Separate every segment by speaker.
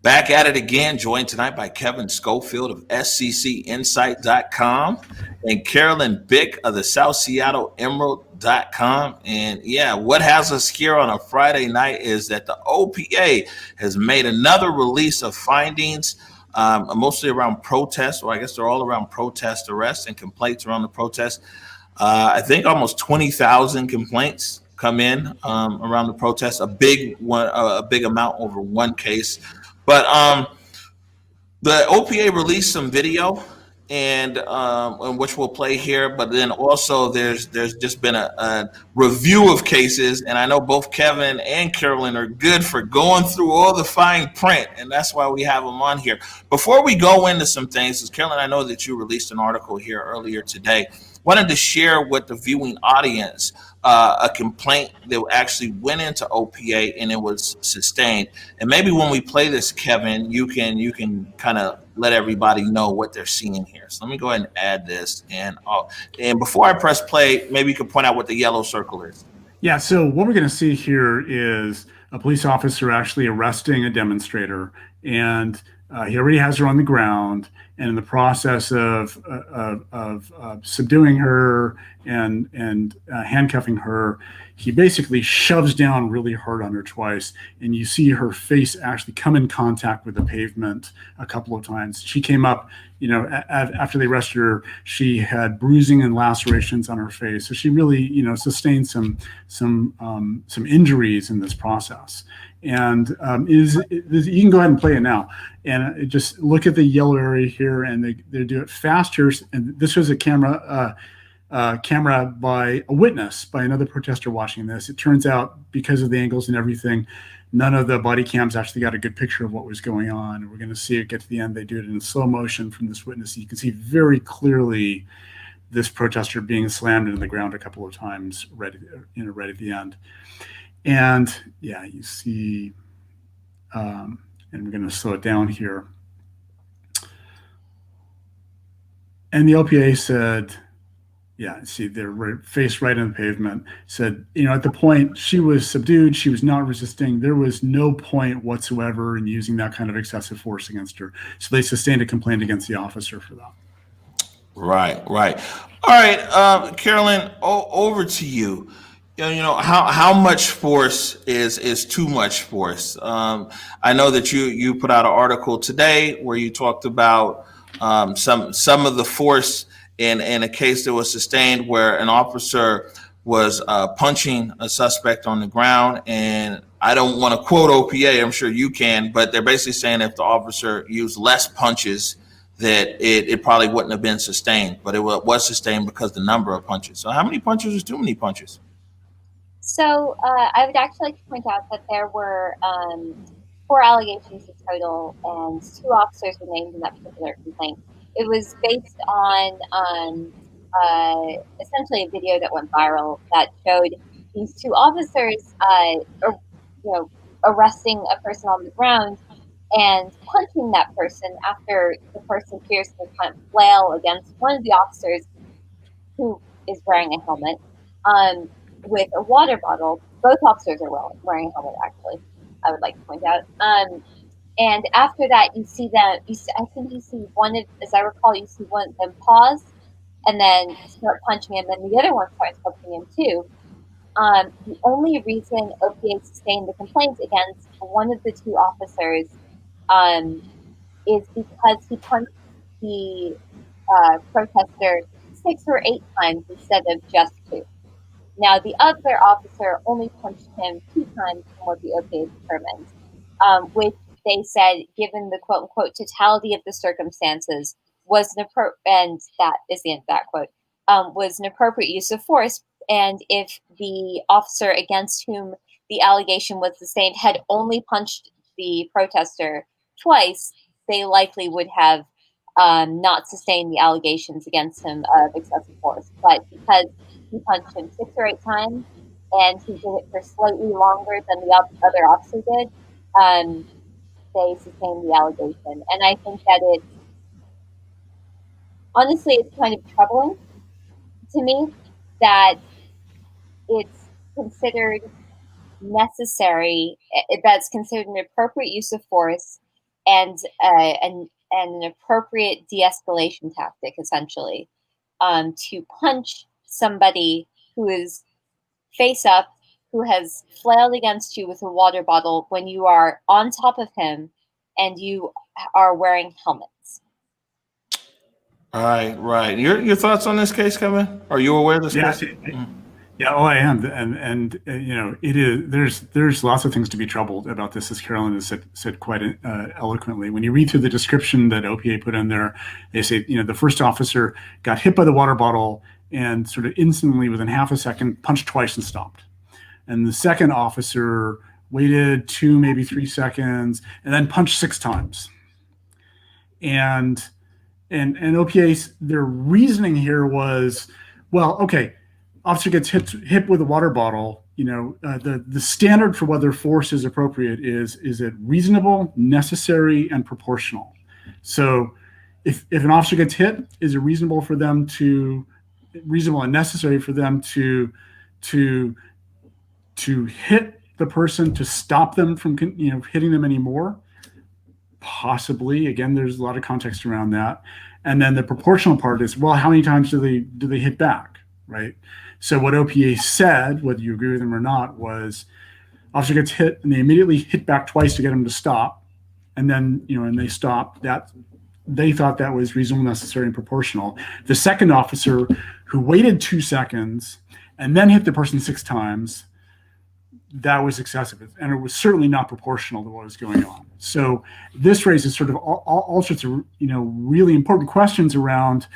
Speaker 1: Back at it again, joined tonight by Kevin Schofield of SCCinsight.com and Carolyn Bick of the South Seattle Emerald.com. And yeah, what has us here on a Friday night is that the OPA has made another release of findings, mostly around protests, or I guess they're all around protest arrests and complaints around the protests. I think almost 20,000 complaints come in around the protest, a big amount over one case. But the OPA released some video, and which we'll play here. But then also there's just been a review of cases, and I know both Kevin and Carolyn are good for going through all the fine print, and that's why we have them on here. Before we go into some things, because Carolyn, I know that you released an article here earlier today. Wanted to share with the viewing audience a complaint that actually went into OPA and it was sustained. And maybe when we play this, Kevin, you can kind of let everybody know what they're seeing here. So let me go ahead and add this. And before I press play, maybe you can point out what the yellow circle is.
Speaker 2: Yeah, so what we're going to see here is a police officer actually arresting a demonstrator, and he already has her on the ground, and in the process of subduing her and handcuffing her, he basically shoves down really hard on her twice, and you see her face actually come in contact with the pavement a couple of times. She came up, after they arrested her, she had bruising and lacerations on her face, so she really, sustained some injuries in this process. And you can go ahead and play it now, and just look at the yellow area here, and they do it faster. And this was a camera by a witness, by another protester watching this. It turns out, because of the angles and everything, none of the body cams actually got a good picture of what was going on. And we're going to see it get to the end. They do it in slow motion from this witness. You can see very clearly this protester being slammed into the ground a couple of times right at the end. And yeah, you see, and we're going to slow it down here. And the OPA said, yeah, see, their face right on the pavement, said, at the point she was subdued, she was not resisting. There was no point whatsoever in using that kind of excessive force against her. So they sustained a complaint against the officer for that.
Speaker 1: Right. All right, Carolyn, over to you. How much force is too much force? I know that you put out an article today where you talked about some of the force in a case that was sustained where an officer was punching a suspect on the ground. And I don't want to quote OPA, I'm sure you can, but they're basically saying if the officer used less punches, that it probably wouldn't have been sustained, but it was sustained because the number of punches. So how many punches is too many punches?
Speaker 3: So I would actually like to point out that there were 4 allegations in total, and 2 officers were named in that particular complaint. It was based on essentially a video that went viral that showed these 2 officers, arresting a person on the ground and punching that person after the person appears to kind of flail against one of the officers who is wearing a helmet. With a water bottle. Both officers are wearing a helmet, actually, I would like to point out. And after that, you see them, I think you see one of, as I recall, you see one of them pause and then start punching him, and the other one starts punching him too. The only reason OPA sustained the complaint against one of the 2 officers is because he punched the protester 6 or 8 times instead of just 2. Now, the other officer only punched him 2 times from what the OPA determined, which they said, given the quote-unquote totality of the circumstances, was an and that is the end of that quote, was an appropriate use of force. And if the officer against whom the allegation was sustained had only punched the protester twice, they likely would have not sustained the allegations against him of excessive force. But because he punched him 6 or 8 times, and he did it for slightly longer than the other officer did, they sustained the allegation. And I think that it's kind of troubling to me that it's considered necessary, that's considered an appropriate use of force an appropriate de-escalation tactic, essentially, to punch somebody who is face up, who has flailed against you with a water bottle when you are on top of him and you are wearing helmets.
Speaker 1: Right. Your thoughts on this case, Kevin? Are you aware of this case?
Speaker 2: Yeah, oh, I am, and it is. There's lots of things to be troubled about this, as Carolyn has said quite eloquently. When you read through the description that OPA put in there, they say the first officer got hit by the water bottle and sort of instantly, within half a second, punched twice and stopped, and the second officer waited 2, maybe 3 seconds, and then punched 6 times, and OPA's their reasoning here was, well, okay. Officer gets hit with a water bottle, the standard for whether force is appropriate is it reasonable, necessary, and proportional. So if an officer gets hit, is it reasonable and necessary for them to hit the person to stop them from hitting them anymore? Possibly. Again, there's a lot of context around that. And then the proportional part is, well, how many times do they hit back, right? So what OPA said, whether you agree with them or not, was officer gets hit and they immediately hit back twice to get him to stop. And then, and they stopped. That they thought that was reasonable, necessary, and proportional. The second officer, who waited 2 seconds and then hit the person 6 times, that was excessive. And it was certainly not proportional to what was going on. So this raises sort of all sorts of, really important questions around,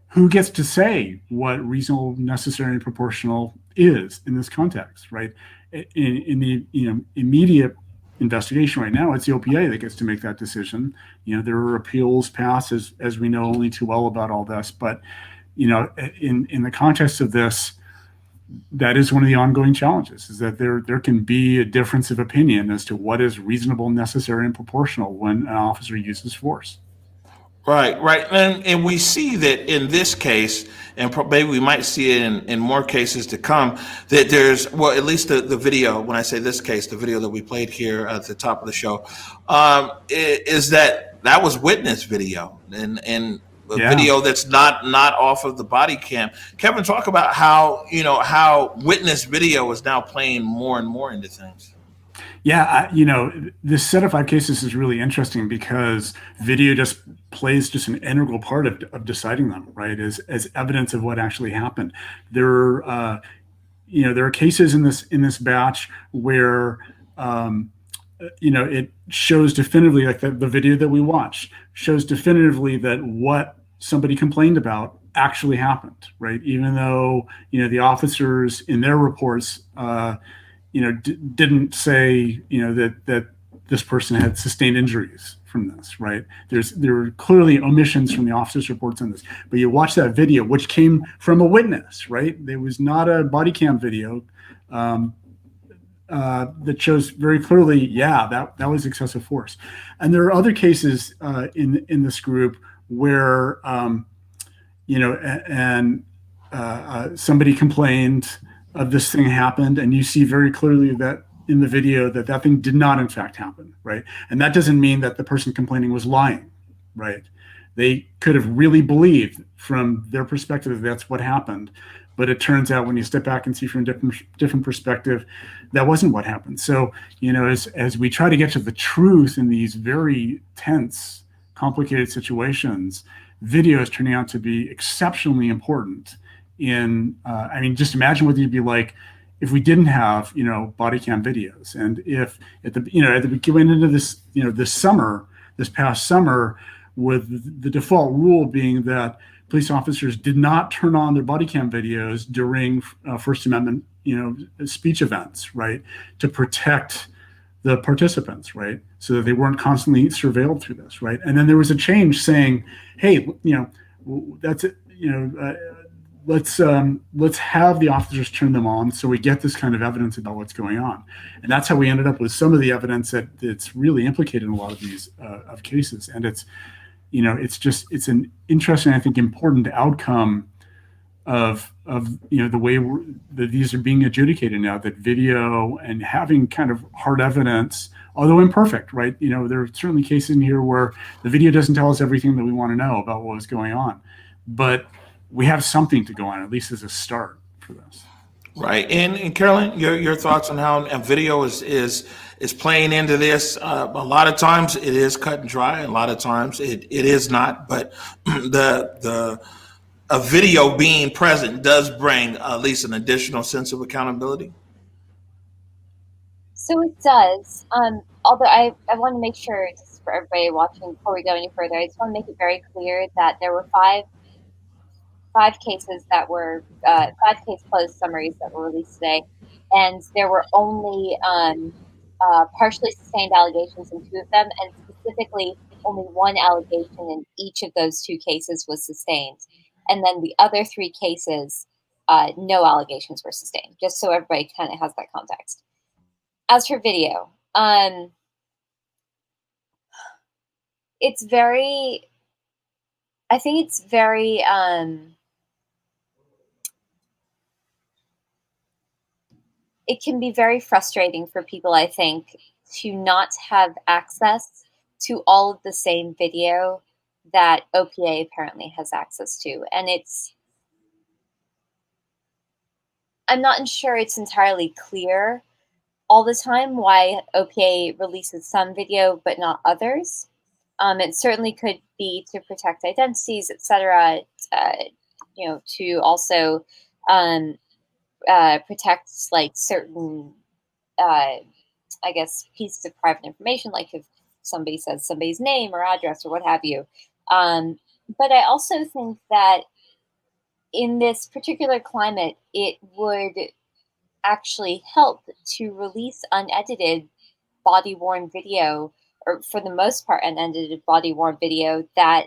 Speaker 2: who gets to say what reasonable, necessary, and proportional is in this context, right? In the immediate investigation right now, it's the OPA that gets to make that decision. There are appeals passed, as we know only too well about all this. But in the context of this, that is one of the ongoing challenges: is that there can be a difference of opinion as to what is reasonable, necessary, and proportional when an officer uses force.
Speaker 1: Right. And we see that in this case, and maybe we might see it in more cases to come, that there's, well, at least the video, when I say this case, the video that we played here at the top of the show, is that was witness video and video that's not off of the body cam. Kevin, talk about how witness video is now playing more and more into things.
Speaker 2: Yeah, this set of 5 cases is really interesting because video just plays an integral part of deciding them, right? As evidence of what actually happened. There are cases in this batch where it shows definitively, like the video that we watched shows definitively that what somebody complained about actually happened, right? Even though the officers in their reports didn't say, that this person had sustained injuries from this, right? There were clearly omissions from the officers' reports on this, but you watch that video, which came from a witness, right? There was not a body cam video that shows very clearly, that was excessive force. And there are other cases in this group where, somebody complained of this thing happened, and you see very clearly that in the video that thing did not in fact happen, right? And that doesn't mean that the person complaining was lying, right? They could have really believed from their perspective that's what happened, but it turns out when you step back and see from a different perspective, that wasn't what happened. So, as we try to get to the truth in these very tense, complicated situations, video is turning out to be exceptionally important. Just imagine what you'd be like if we didn't have, body cam videos. And if at the beginning of this, this past summer, with the default rule being that police officers did not turn on their body cam videos during First Amendment, speech events, right, to protect the participants, right, so that they weren't constantly surveilled through this, right. And then there was a change saying, hey, that's it, let's have the officers turn them on so we get this kind of evidence about what's going on. And that's how we ended up with some of the evidence that's really implicated in a lot of these of cases. And it's it's an interesting, I think, important outcome of the way that these are being adjudicated now, that video and having kind of hard evidence although imperfect, right? There are certainly cases in here where the video doesn't tell us everything that we want to know about what was going on, but we have something to go on, at least as a start for this.
Speaker 1: Right. And Carolyn, your thoughts on how a video is playing into this? A lot of times it is cut and dry. A lot of times it is not. But the a video being present does bring at least an additional sense of accountability.
Speaker 3: So it does. Although I want to make sure, just for everybody watching, before we go any further, I just want to make it very clear that there were five cases that were 5 case closed summaries that were released today, and there were only partially sustained allegations in 2 of them, and specifically only 1 allegation in each of those 2 cases was sustained, and then the other 3 cases, no allegations were sustained. Just so everybody kind of has that context. As for video, it's very. I think it's very. It can be very frustrating for people, I think, to not have access to all of the same video that OPA apparently has access to. And I'm not sure it's entirely clear all the time why OPA releases some video but not others. It certainly could be to protect identities, etc. To also protect like certain I guess pieces of private information, like if somebody says somebody's name or address or what have you. But I also think that in this particular climate, it would actually help to release unedited body-worn video, or for the most part, unedited body-worn video that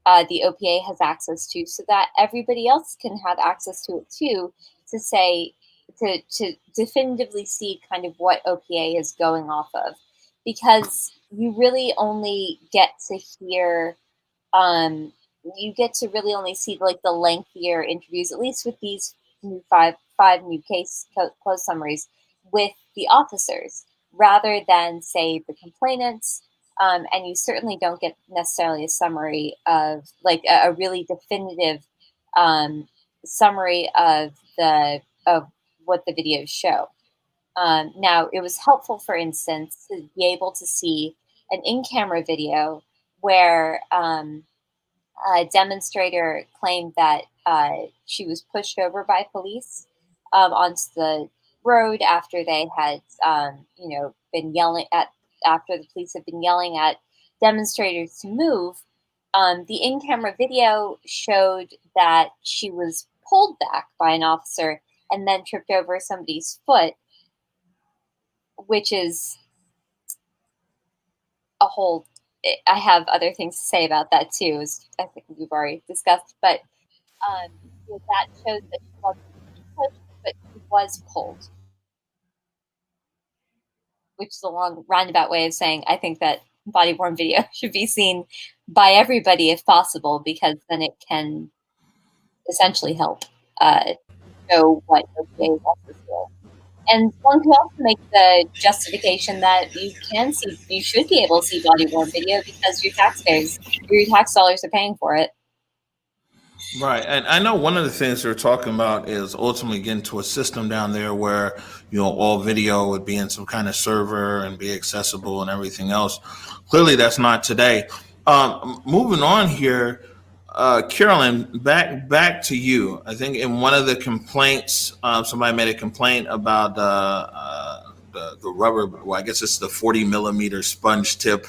Speaker 3: the OPA has access to, so that everybody else can have access to it too, to say, to definitively see kind of what OPA is going off of, because you really only get to hear, you get to really only see like the lengthier interviews, at least with these new five new case closed summaries with the officers, rather than say the complainants. And you certainly don't get necessarily a summary of like a really definitive summary of what the videos show. Now, it was helpful, for instance, to be able to see an in-camera video where a demonstrator claimed that she was pushed over by police onto the road after they had, been yelling at, after the police had been yelling at demonstrators to move. The in-camera video showed that she was pulled back by an officer and then tripped over somebody's foot, which is a whole. I have other things to say about that too, as I think we've already discussed. But that shows that she wasn't pushed, but she was pulled, which is a long roundabout way of saying I think that body-worn video should be seen by everybody if possible, because then it can essentially help show what OPA is also doing. And one can also make the justification that you should be able to see body-worn video because your tax dollars are paying for it.
Speaker 1: Right. And I know one of the things they're talking about is ultimately getting to a system down there where, all video would be in some kind of server and be accessible and everything else. Clearly, that's not today. Moving on here, Carolyn, back to you. I think in one of the complaints, somebody made a complaint about the rubber. Well, I guess it's the 40 millimeter sponge tip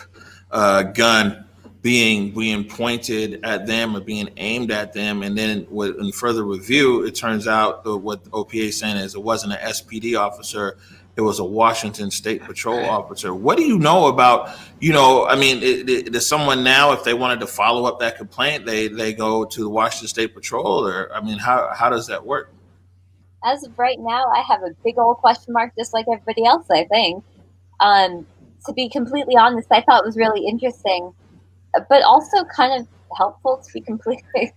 Speaker 1: gun being pointed at them or being aimed at them, and then in further review, it turns out what the OPA is saying is it wasn't an SPD officer, it was a Washington State Patrol officer. What do you know about, does someone now, if they wanted to follow up that complaint, they go to the Washington State Patrol, or how does that work?
Speaker 3: As of right now, I have a big old question mark, just like everybody else, I think. To be completely honest, I thought it was really interesting, but also kind of helpful, to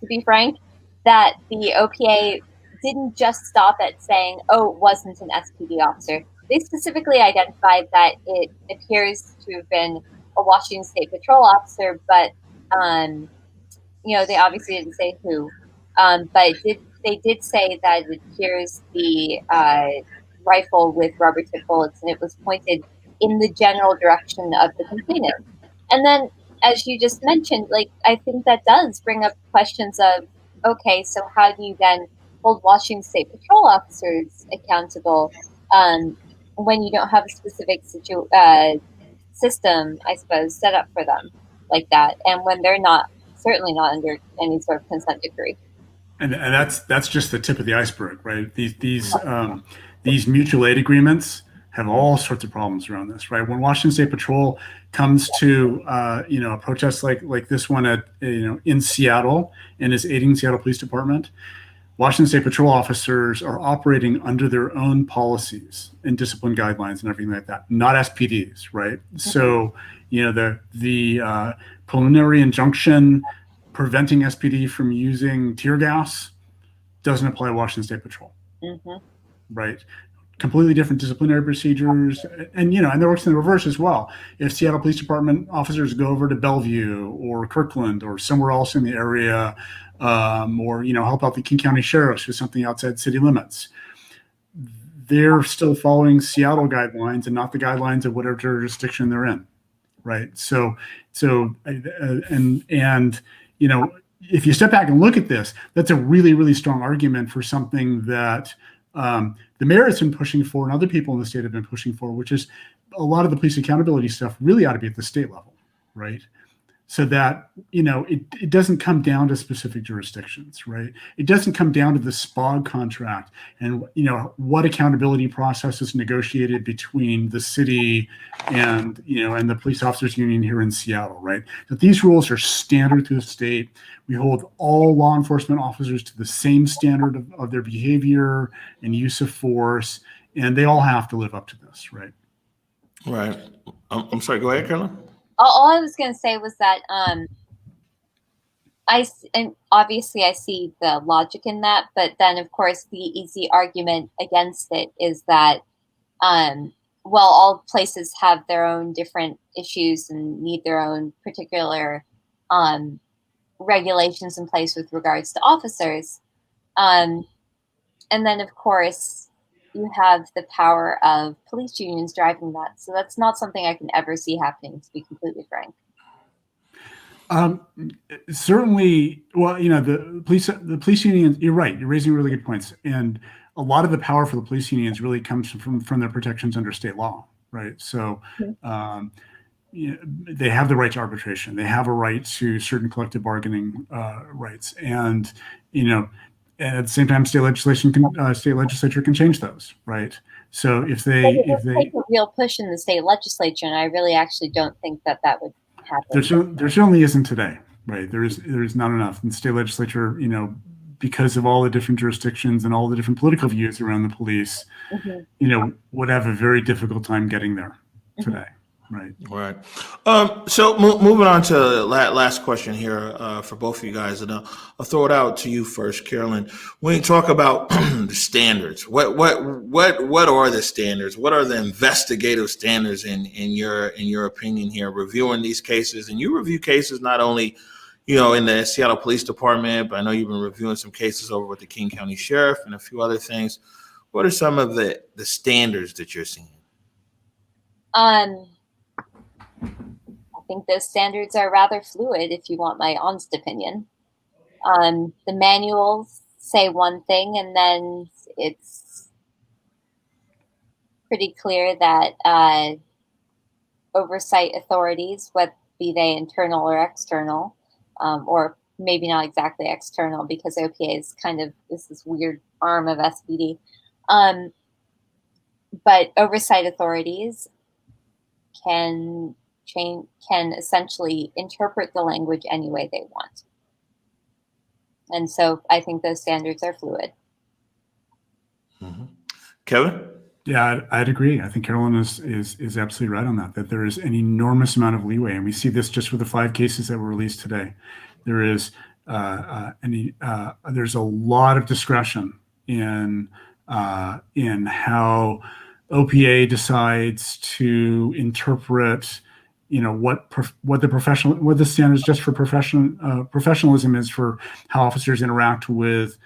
Speaker 3: be frank, that the OPA didn't just stop at saying, "Oh, it wasn't an SPD officer." they specifically identified that it appears to have been a Washington State Patrol officer, but they obviously didn't say who. But they did say that it appears the rifle with rubber tip bullets, and it was pointed in the general direction of the complainant. And then, as you just mentioned, I think that does bring up questions of, okay, so how do you then hold Washington State Patrol officers accountable when you don't have a specific system, I suppose, set up for them like that, and when they're certainly not under any sort of consent decree.
Speaker 2: And that's just the tip of the iceberg, right? These mutual aid agreements have all sorts of problems around this, right? When Washington State Patrol comes to a protest like this one in Seattle and is aiding Seattle Police Department, Washington State Patrol officers are operating under their own policies and discipline guidelines and everything like that, not SPDs, right? Mm-hmm. So, the preliminary injunction preventing SPD from using tear gas doesn't apply to Washington State Patrol, mm-hmm. right? Completely different disciplinary procedures, and there works in the reverse as well. If Seattle Police Department officers go over to Bellevue or Kirkland or somewhere else in the area, or help out the King County sheriffs with something outside city limits, they're still following Seattle guidelines and not the guidelines of whatever jurisdiction they're in, right? So if you step back and look at this, that's a really, really strong argument for something that the mayor has been pushing for and other people in the state have been pushing for, which is a lot of the police accountability stuff really ought to be at the state level, right? So that, it doesn't come down to specific jurisdictions, right? It doesn't come down to the SPOG contract and, what accountability process is negotiated between the city and, and the police officers union here in Seattle, right? That these rules are standard to the state. We hold all law enforcement officers to the same standard of their behavior and use of force, and they all have to live up to this, right?
Speaker 1: Right. I'm sorry, go ahead, Carolyn.
Speaker 3: All I was going to say was that and obviously I see the logic in that, but then of course the easy argument against it is that all places have their own different issues and need their own particular regulations in place with regards to officers, and then of course you have the power of police unions driving that. So that's not something I can ever see happening, to be completely frank.
Speaker 2: Certainly, the police unions, you're right, you're raising really good points. And a lot of the power for the police unions really comes from their protections under state law, right? So they have the right to arbitration. They have a right to certain collective bargaining rights. And, at the same time, state legislature can change those, right? So if they
Speaker 3: take a real push in the state legislature, and I really actually don't think that would happen.
Speaker 2: There certainly isn't today, right? There is not enough. In the state legislature, because of all the different jurisdictions and all the different political views around the police, mm-hmm. Would have a very difficult time getting there today. Mm-hmm. Right.
Speaker 1: So moving on to the last question here for both of you guys, and I'll throw it out to you first, Carolyn. When you talk about the standards, what are the standards? What are the investigative standards in your opinion here, reviewing these cases? And you review cases not only in the Seattle Police Department, but I know you've been reviewing some cases over with the King County Sheriff and a few other things. What are some of the standards that you're seeing?
Speaker 3: I think those standards are rather fluid, if you want my honest opinion. The manuals say one thing, and then it's pretty clear that oversight authorities, whether be they internal or external, or maybe not exactly external, because OPA is kind of this weird arm of SPD, but oversight authorities can essentially interpret the language any way they want. And so I think those standards are fluid.
Speaker 1: Mm-hmm. Kevin?
Speaker 2: Yeah, I'd agree. I think Carolyn is absolutely right on that there is an enormous amount of leeway. And we see this just with the 5 cases that were released today. There is there's a lot of discretion in how OPA decides to interpret, what the standards just for professionalism is for how officers interact with,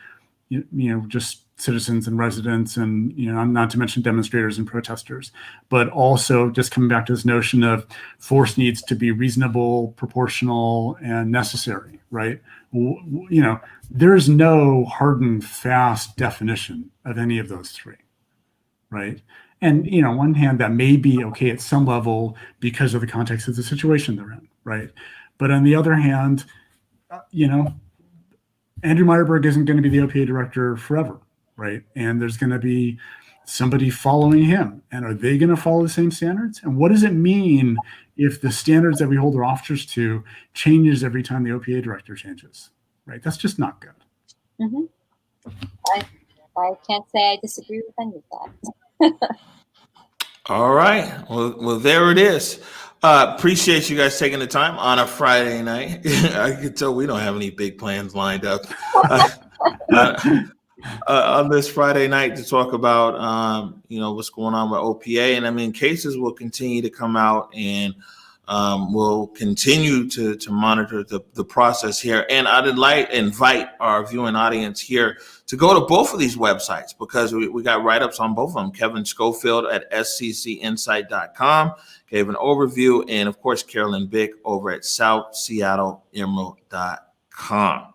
Speaker 2: just citizens and residents, and not to mention demonstrators and protesters, but also just coming back to this notion of force needs to be reasonable, proportional, and necessary, right? There's no hard and fast definition of any of those three, right? And on one hand, that may be okay at some level because of the context of the situation they're in, right? But on the other hand, Andrew Meyerberg isn't going to be the OPA director forever, right? And there's going to be somebody following him. And are they going to follow the same standards? And what does it mean if the standards that we hold our officers to changes every time the OPA director changes, right? That's just not good.
Speaker 3: Mm-hmm. I can't say I disagree with any of that.
Speaker 1: All right. Well, there it is. Appreciate you guys taking the time on a Friday night. I can tell we don't have any big plans lined up on this Friday night to talk about, what's going on with OPA. And I mean, cases will continue to come out, and we'll continue to monitor the process here. And I'd like to invite our viewing audience here to go to both of these websites, because we got write-ups on both of them. Kevin Schofield at sccinsight.com gave an overview, and of course, Carolyn Bick over at SouthSeattleEmerald.com.